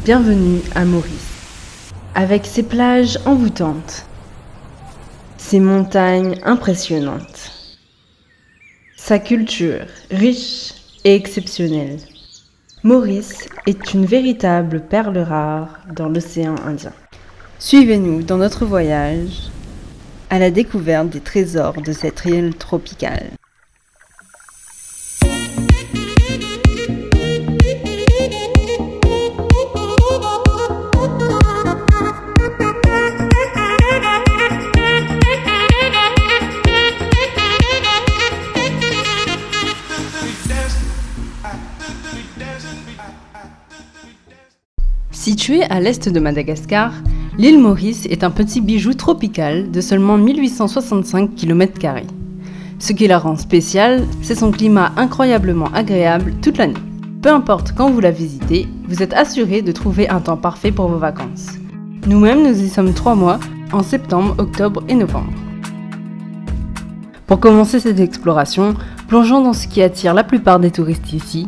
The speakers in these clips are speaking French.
Bienvenue à Maurice. Avec ses plages envoûtantes, ses montagnes impressionnantes, sa culture riche et exceptionnelle, Maurice est une véritable perle rare dans l'océan Indien. Suivez-nous dans notre voyage à la découverte des trésors de cette île tropicale. Située à l'est de Madagascar, l'île Maurice est un petit bijou tropical de seulement 1865 km². Ce qui la rend spéciale, c'est son climat incroyablement agréable toute l'année. Peu importe quand vous la visitez, vous êtes assuré de trouver un temps parfait pour vos vacances. Nous-mêmes, nous y sommes 3 mois, en septembre, octobre et novembre. Pour commencer cette exploration, plongeons dans ce qui attire la plupart des touristes ici.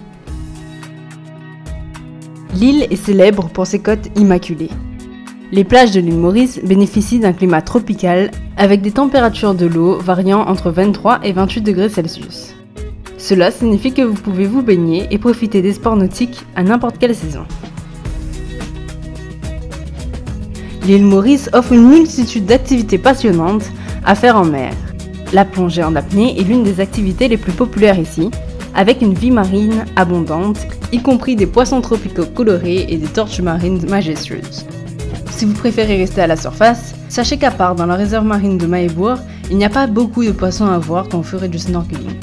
L'île est célèbre pour ses côtes immaculées. Les plages de l'île Maurice bénéficient d'un climat tropical avec des températures de l'eau variant entre 23 et 28 degrés Celsius. Cela signifie que vous pouvez vous baigner et profiter des sports nautiques à n'importe quelle saison. L'île Maurice offre une multitude d'activités passionnantes à faire en mer. La plongée en apnée est l'une des activités les plus populaires ici, avec une vie marine abondante, y compris des poissons tropicaux colorés et des tortues marines majestueuses. Si vous préférez rester à la surface, sachez qu'à part dans la réserve marine de Mahébourg, il n'y a pas beaucoup de poissons à voir quand vous ferez du snorkeling.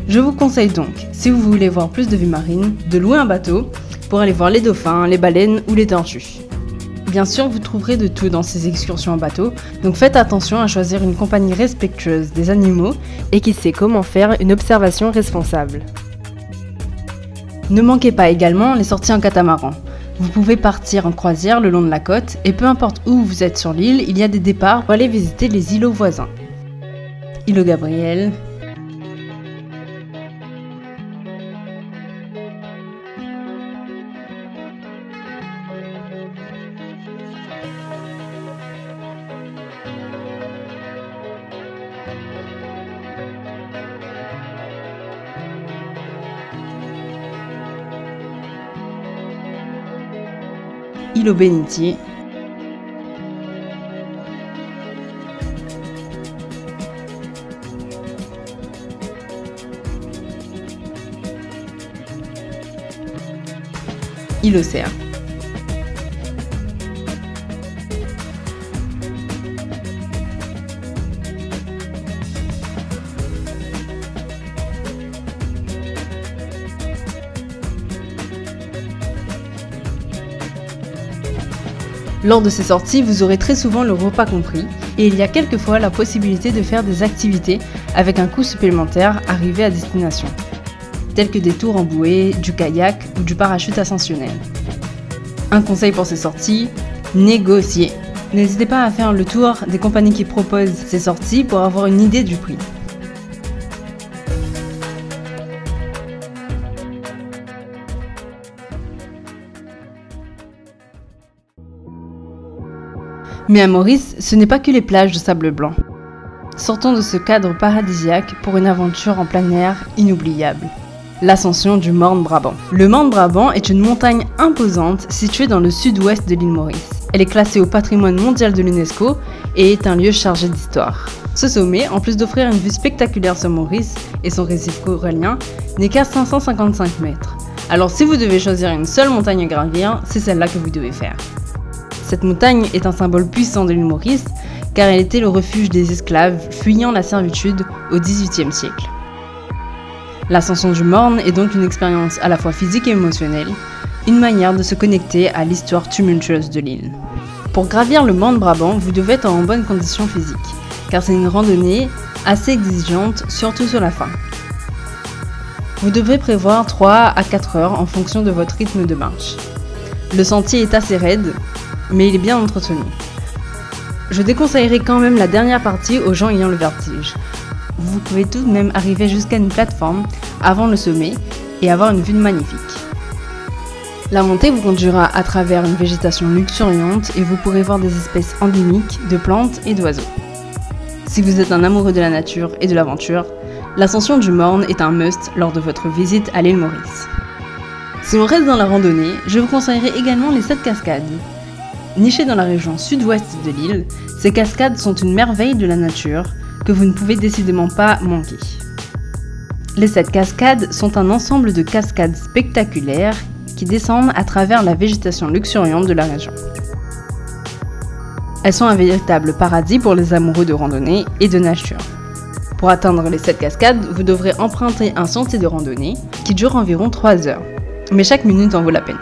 Je vous conseille donc, si vous voulez voir plus de vie marine, de louer un bateau pour aller voir les dauphins, les baleines ou les tortues. Bien sûr, vous trouverez de tout dans ces excursions en bateau, donc faites attention à choisir une compagnie respectueuse des animaux et qui sait comment faire une observation responsable. Ne manquez pas également les sorties en catamaran. Vous pouvez partir en croisière le long de la côte et peu importe où vous êtes sur l'île, il y a des départs pour aller visiter les îlots voisins. Îlot Gabriel, îlot Bénitier, îlot Cerf. Lors de ces sorties, vous aurez très souvent le repas compris et il y a quelquefois la possibilité de faire des activités avec un coût supplémentaire arrivé à destination, tels que des tours en bouée, du kayak ou du parachute ascensionnel. Un conseil pour ces sorties, négocier. N'hésitez pas à faire le tour des compagnies qui proposent ces sorties pour avoir une idée du prix. Mais à Maurice, ce n'est pas que les plages de sable blanc. Sortons de ce cadre paradisiaque pour une aventure en plein air inoubliable. L'ascension du Morne Brabant. Le Morne Brabant est une montagne imposante située dans le sud-ouest de l'île Maurice. Elle est classée au patrimoine mondial de l'UNESCO et est un lieu chargé d'histoire. Ce sommet, en plus d'offrir une vue spectaculaire sur Maurice et son récif corallien, n'est qu'à 555 mètres. Alors si vous devez choisir une seule montagne à gravir, c'est celle-là que vous devez faire. Cette montagne est un symbole puissant de l'île Maurice car elle était le refuge des esclaves fuyant la servitude au XVIIIe siècle. L'ascension du Morne est donc une expérience à la fois physique et émotionnelle, une manière de se connecter à l'histoire tumultueuse de l'île. Pour gravir le Morne Brabant, vous devez être en bonne condition physique car c'est une randonnée assez exigeante, surtout sur la fin. Vous devrez prévoir 3 à 4 heures en fonction de votre rythme de marche. Le sentier est assez raide, mais il est bien entretenu. Je déconseillerais quand même la dernière partie aux gens ayant le vertige. Vous pouvez tout de même arriver jusqu'à une plateforme avant le sommet et avoir une vue magnifique. La montée vous conduira à travers une végétation luxuriante et vous pourrez voir des espèces endémiques de plantes et d'oiseaux. Si vous êtes un amoureux de la nature et de l'aventure, l'ascension du Morne est un must lors de votre visite à l'île Maurice. Si on reste dans la randonnée, je vous conseillerais également les 7 cascades. Nichées dans la région sud-ouest de l'île, ces cascades sont une merveille de la nature que vous ne pouvez décidément pas manquer. Les 7 cascades sont un ensemble de cascades spectaculaires qui descendent à travers la végétation luxuriante de la région. Elles sont un véritable paradis pour les amoureux de randonnée et de nature. Pour atteindre les 7 cascades, vous devrez emprunter un sentier de randonnée qui dure environ 3 heures, mais chaque minute en vaut la peine.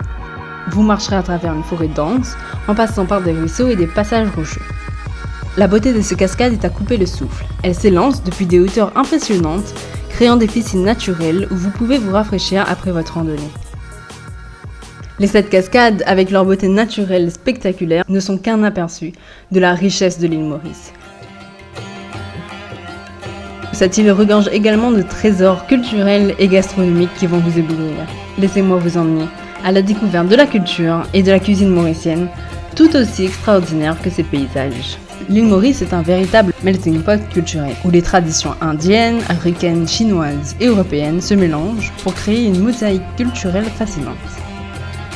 Vous marcherez à travers une forêt dense, en passant par des ruisseaux et des passages rocheux. La beauté de ces cascades est à couper le souffle. Elles s'élancent depuis des hauteurs impressionnantes, créant des piscines naturelles où vous pouvez vous rafraîchir après votre randonnée. Les 7 cascades, avec leur beauté naturelle spectaculaire, ne sont qu'un aperçu de la richesse de l'île Maurice. Cette île regorge également de trésors culturels et gastronomiques qui vont vous éblouir. Laissez-moi vous emmener à la découverte de la culture et de la cuisine mauricienne, tout aussi extraordinaire que ses paysages. L'île Maurice est un véritable melting pot culturel, où les traditions indiennes, africaines, chinoises et européennes se mélangent pour créer une mosaïque culturelle fascinante.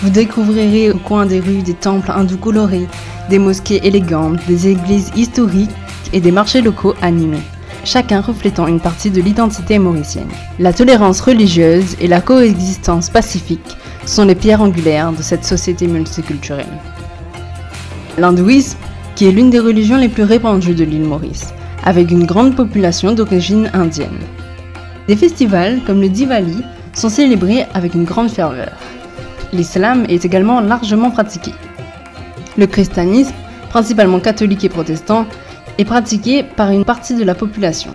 Vous découvrirez au coin des rues des temples hindous colorés, des mosquées élégantes, des églises historiques et des marchés locaux animés, chacun reflétant une partie de l'identité mauricienne. La tolérance religieuse et la coexistence pacifique sont les pierres angulaires de cette société multiculturelle. L'hindouisme, qui est l'une des religions les plus répandues de l'île Maurice, avec une grande population d'origine indienne. Des festivals comme le Diwali sont célébrés avec une grande ferveur. L'islam est également largement pratiqué. Le christianisme, principalement catholique et protestant, est pratiqué par une partie de la population.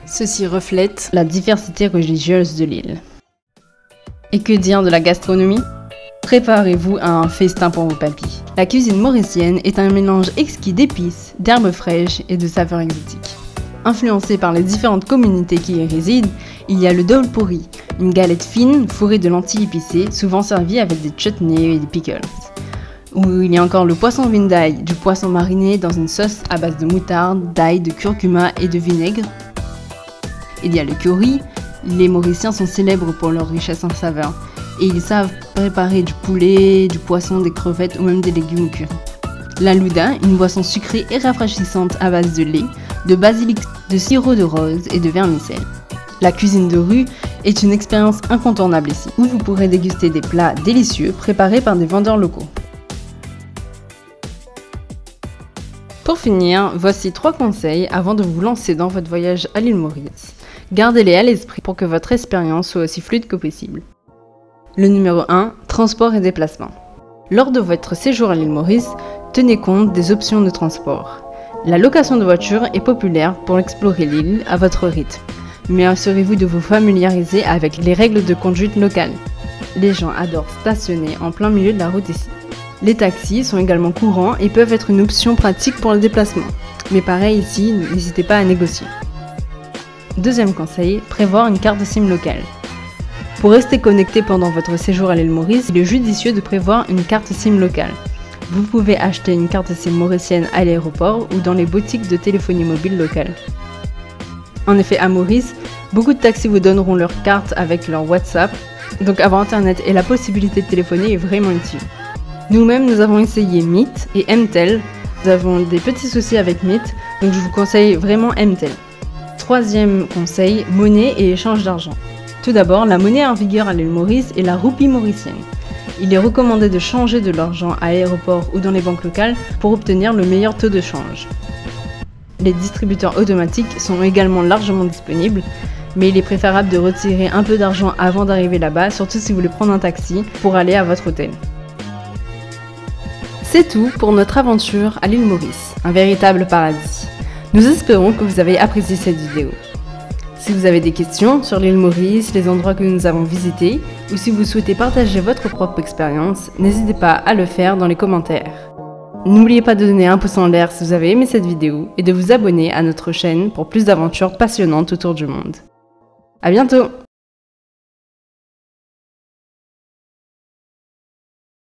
Ceci reflète la diversité religieuse de l'île. Et que dire de la gastronomie ? Préparez-vous à un festin pour vos papilles. La cuisine mauricienne est un mélange exquis d'épices, d'herbes fraîches et de saveurs exotiques. Influencée par les différentes communautés qui y résident, il y a le daul pourri, une galette fine fourrée de lentilles épicées, souvent servie avec des chutneys et des pickles. Ou il y a encore le poisson vindaï, du poisson mariné dans une sauce à base de moutarde, d'ail, de curcuma et de vinaigre. Il y a le curry, les Mauriciens sont célèbres pour leur richesse en saveurs, et ils savent préparer du poulet, du poisson, des crevettes ou même des légumes au curry. La louda, une boisson sucrée et rafraîchissante à base de lait, de basilic, de sirop de rose et de vermicelle. La cuisine de rue est une expérience incontournable ici, où vous pourrez déguster des plats délicieux préparés par des vendeurs locaux. Pour finir, voici 3 conseils avant de vous lancer dans votre voyage à l'île Maurice. Gardez-les à l'esprit pour que votre expérience soit aussi fluide que possible. Le numéro 1, transport et déplacement. Lors de votre séjour à l'île Maurice, tenez compte des options de transport. La location de voiture est populaire pour explorer l'île à votre rythme, mais assurez-vous de vous familiariser avec les règles de conduite locales. Les gens adorent stationner en plein milieu de la route ici. Les taxis sont également courants et peuvent être une option pratique pour le déplacement, mais pareil ici, n'hésitez pas à négocier. Deuxième conseil, prévoir une carte SIM locale. Pour rester connecté pendant votre séjour à l'île Maurice, il est judicieux de prévoir une carte SIM locale. Vous pouvez acheter une carte SIM mauricienne à l'aéroport ou dans les boutiques de téléphonie mobile locale. En effet, à Maurice, beaucoup de taxis vous donneront leur carte avec leur WhatsApp, donc avoir internet et la possibilité de téléphoner est vraiment utile. Nous-mêmes, nous avons essayé Meet et Mtel. Nous avons des petits soucis avec Meet, donc je vous conseille vraiment Mtel. Troisième conseil, monnaie et échange d'argent. Tout d'abord, la monnaie en vigueur à l'île Maurice est la roupie mauricienne. Il est recommandé de changer de l'argent à l'aéroport ou dans les banques locales pour obtenir le meilleur taux de change. Les distributeurs automatiques sont également largement disponibles, mais il est préférable de retirer un peu d'argent avant d'arriver là-bas, surtout si vous voulez prendre un taxi pour aller à votre hôtel. C'est tout pour notre aventure à l'île Maurice, un véritable paradis. Nous espérons que vous avez apprécié cette vidéo. Si vous avez des questions sur l'île Maurice, les endroits que nous avons visités, ou si vous souhaitez partager votre propre expérience, n'hésitez pas à le faire dans les commentaires. N'oubliez pas de donner un pouce en l'air si vous avez aimé cette vidéo et de vous abonner à notre chaîne pour plus d'aventures passionnantes autour du monde. À bientôt!